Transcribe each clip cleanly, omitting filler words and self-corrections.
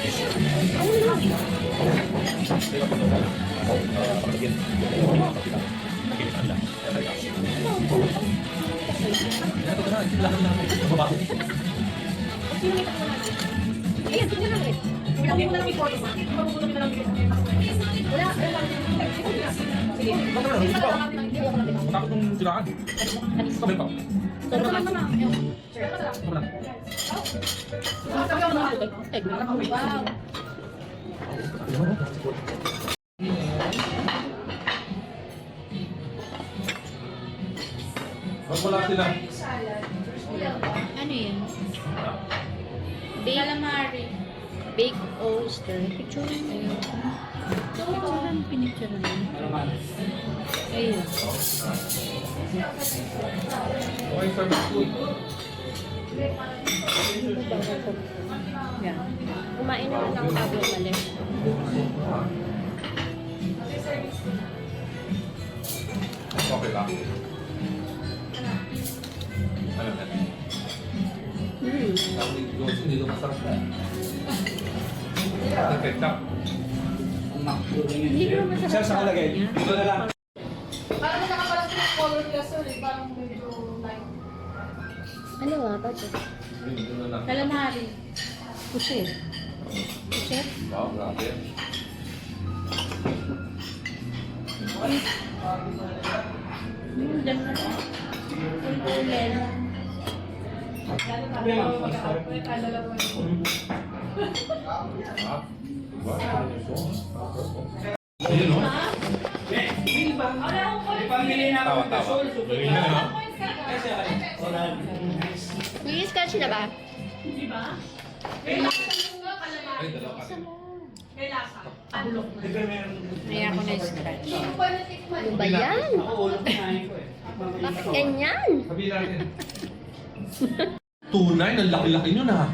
Ayan, tingnan lang ulit. Wala mo na lang yung photo. Mapupunod na lang yung photo. Wala. Sige. Matapos nung siraan. Sabi pa. Sobrang naman na. Wow. Wag wala sila. Ano yun? Calamari. Baked oyster. Picture mo yun. Saan pinicture mo yun? Ayun. Okay, service food. Yan. Kumain naman ng tabo mali. Okay lang. Ano na? Hindi ito masarap na. Ketchup. Hindi ko masarap. Sir, saan ko lagay? Ito na lang. Parang nakapalas yung color nila, sir. Parang medyo light. Ano nga ba ito? Calamari. Pusit. Pusit? Wow, grabe. Diyan na. Ulit. Ayun, no? Pamili na ako. Tawa-tawa. Galing na, no? Nag-scratch na ba? Ay, dalawa ka rin. May ako na-scratch. Hindi ko pa natikman. Ano ba yan? Bakit ganyan? Sabihin natin. Tunay, ang laki-laki nyo na.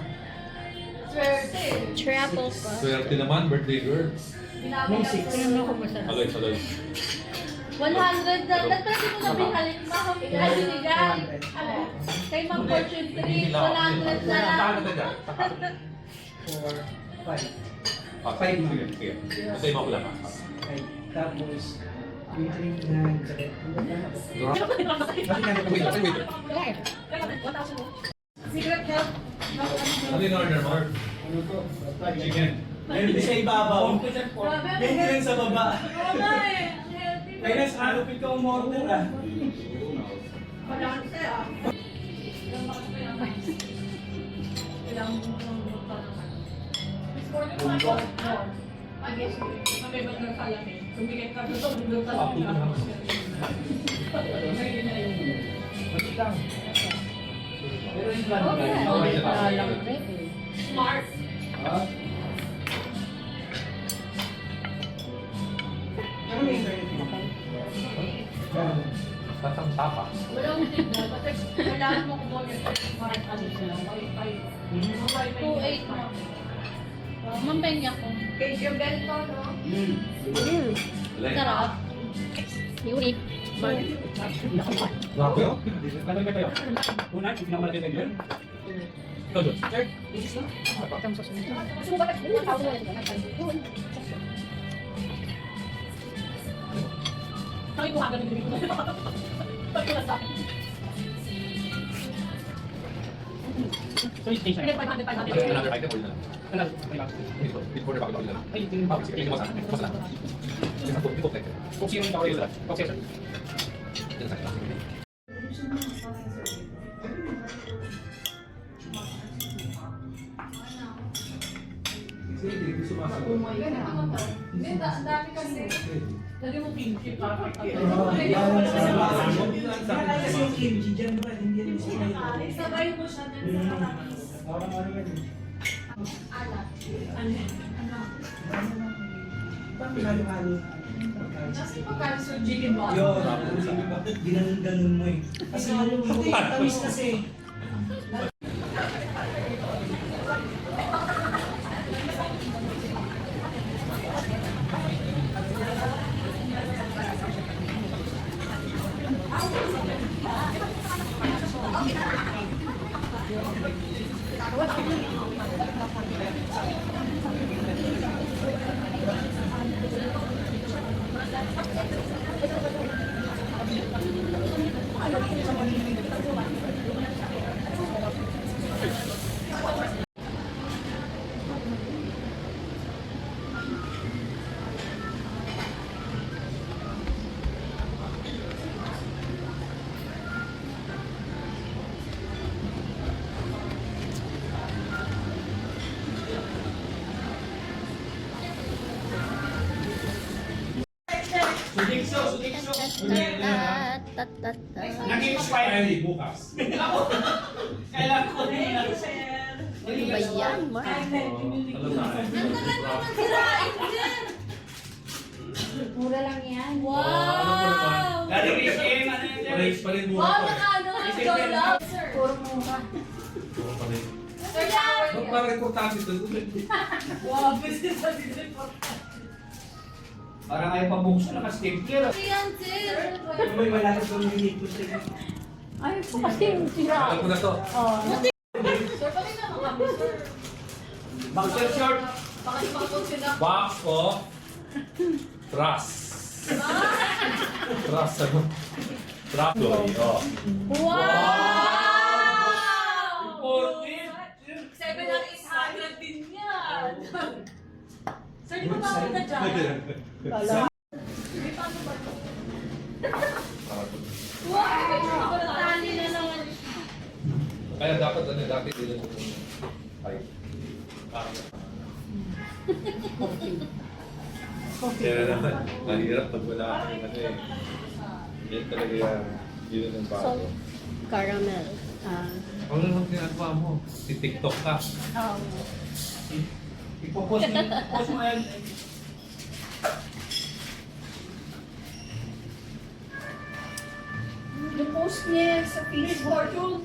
Swerte. Triple pa. Swerte naman, birthday girl. Ano ako masarap? Alay, alay. 100 na. Dapat ito na binalik. Ay, binigay. Ano? Kay Ma'am Fortune 3, 100 na lang. Paano na dyan? 4, 5. Ah, sige, sige. Sige. Basta yung makula ka. Tapos, yung drink na sakit. Wait, wait. Secret help. Ano yung order mo? Ano to? Chicken. Meron din sa ibabaw. Grabe. Meron din sa baba. Wala eh. Healthy. Kaya nasa alupit ka umorder ah. Balance ah. Kailangan mo ng buta naman. Miss Morgan, ano ba? I guess, mabibat ng salamin. Tumigay ka doon, doon ka lang. Pero yung plan ba? Smart. Ha? Ano yung internet mo? Tatang tapa. Walang tignan. Kasi kailangan mo kung smart ano sila. Wi-Fi. 2.8 mo. Mampengya ko. Case yung ganito, no? Sarap. Unique. Grabe, oh. Ano ba kayo? Una, yung pinakamalaki na yun? Ikaw doon. Sir, Itong susunod. Kasi mo bakit yung tao na yun? Sabi ko hanggang nagbibigo na. Sabi ko na sa akin. so yung station. Pinag 500, 500. Another item, or yun na lang. Ano? Ay, lang. Dito, dito order pa ako lang. Ay, yung Bakit? Sige, mo sa akin. Mas lang. Dito, like. Kung sino yung kawayo lang. Kung sino. Yan sa akin. Oh my God. Hindi, ang dami kasi. Lagi mo pinky para Kasi yung kimchi dyan ba? Hindi rin sila yun. sabay mo siya dyan sa katamis. Parang ano yan. Alat. Ano yan? Parang halo-halo. Kasi pagkain sa chicken ba? Yun. Ginanong-ganon mo eh. Kasi yung tamis kasi. Nag-expiry bukas. Kailangan ko Thank na. you, sir. Ano ba yan, Mark? Mura lang yan. Wow! Galing HM, ano yun? Pares pa rin muna Wow, ko eh. nakano nga ikaw lang, sir. Puro mura. Puro pa rin. Sir, shower Ba't yan. parang importante ito? Wow, business na business. Parang ayaw pa buksan, naka-stapler. Ayan, sir. May malapit kang dito sa Ay, ito kasi yung sira. Alam ko na to. Oh, Sir, bakit naman kami, sir? Boxer short. Baka di makapag-sina. Box of trust. Trust ano? Trust. Oh. Wow! Important. 7 at 800 din yan. Sir, di ba bawal na dyan? kala. May paano ba ito? Wow! Tali na naman. Kaya dapat ano, dapat dito sa ay. Kaya naman, mahirap pag wala kang ano eh. Yan talaga yan. Yun ang bago. So, caramel. Ano naman ginagawa mo? Si TikTok ka. Ipopost mo. Post mo yan. Yung post niya sa Miss Facebook. Fortune.